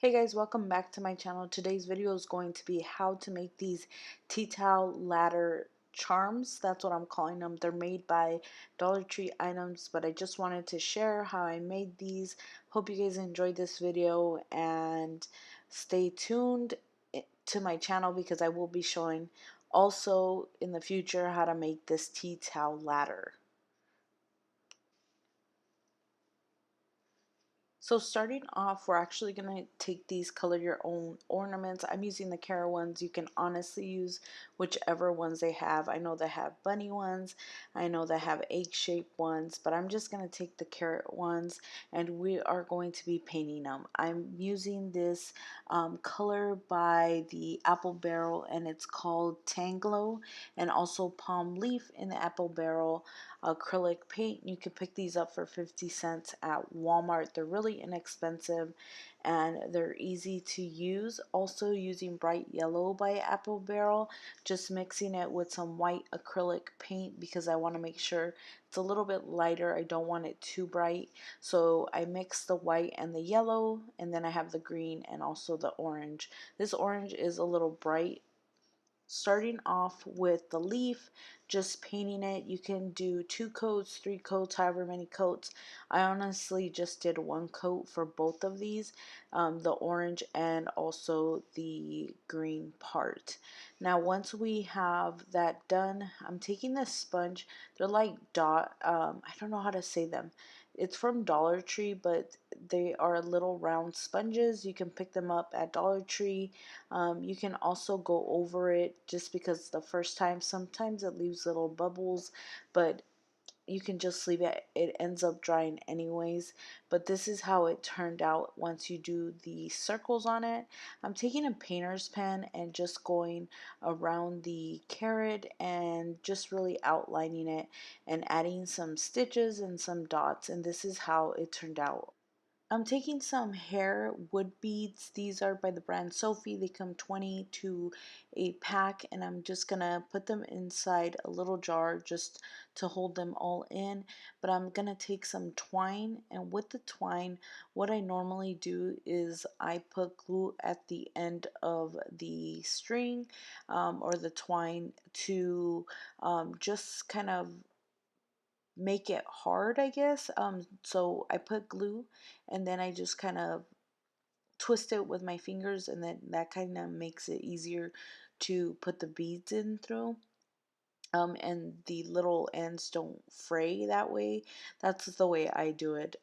Hey guys, welcome back to my channel. Today's video is going to be how to make these tea towel ladder charms. That's what I'm calling them. They're made by Dollar Tree items, but I just wanted to share how I made these. Hope you guys enjoyed this video and stay tuned to my channel because I will be showing also in the future how to make this tea towel ladder. So starting off, we're actually going to take these color your own ornaments. I'm using the Kara ones. You can honestly use whichever ones they have. I know they have bunny ones. I know they have egg-shaped ones, but I'm just going to take the carrot ones and we are going to be painting them. I'm using this color by the Apple Barrel and it's called Tanglo, and also Palm Leaf in the Apple Barrel acrylic paint. You can pick these up for 50 cents at Walmart. They're really inexpensive and they're easy to use. Also using Bright Yellow by Apple Barrel, just mixing it with some white acrylic paint because I want to make sure it's a little bit lighter. I don't want it too bright. So I mix the white and the yellow, and then I have the green and also the orange. This orange is a little bright. Starting off with the leaf, just painting it. You can do 2 coats, 3 coats, however many coats. I honestly just did 1 coat for both of these, the orange and also the green part. Now once we have that done, I'm taking this sponge. They're like I don't know how to say them. It's from Dollar Tree, but they are little round sponges. You can pick them up at Dollar Tree. You can also go over it just because the first time sometimes it leaves little bubbles, but you can just leave it. It ends up drying anyways, but this is how it turned out once you do the circles on it. I'm taking a painter's pen and just going around the carrot and just really outlining it and adding some stitches and some dots, and this is how it turned out. I'm taking some hair wood beads. These are by the brand Sophie. They come 20 to a pack, and I'm just gonna put them inside a little jar just to hold them all in. But I'm gonna take some twine, and with the twine, what I normally do is I put glue at the end of the string or the twine to just kind of make it hard, I guess. So I put glue and then I just kind of twist it with my fingers, and then that kind of makes it easier to put the beads in through. And the little ends don't fray that way. That's the way I do it.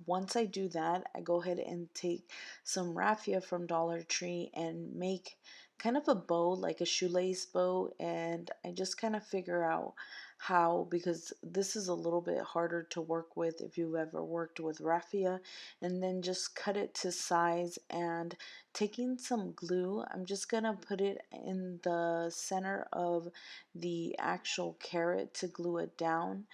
Once I do that, I go ahead and take some raffia from Dollar Tree and make kind of a bow, like a shoelace bow, and I just kind of figure out how, because this is a little bit harder to work with if you've ever worked with raffia, and then just cut it to size. And taking some glue, I'm just gonna put it in the center of the actual carrot to glue it down.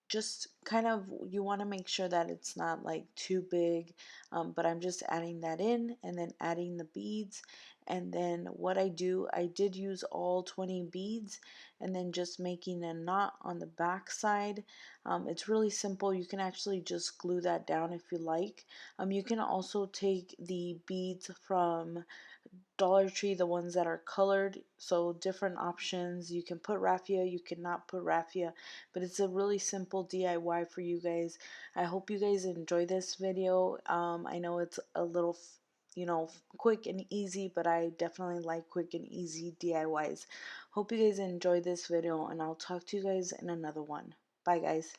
Just kind of, you want to make sure that it's not like too big, but I'm just adding that in and then adding the beads. And then what I do, I did use all 20 beads, and then just making a knot on the back side. It's really simple. You can actually just glue that down if you like. You can also take the beads from Dollar Tree, the ones that are colored, so different options. You can put raffia, you cannot put raffia, but it's a really simple DIY for you guys. I hope you guys enjoy this video. I know it's a little quick and easy, but I definitely like quick and easy DIYs. Hope you guys enjoy this video, and I'll talk to you guys in another one. Bye guys.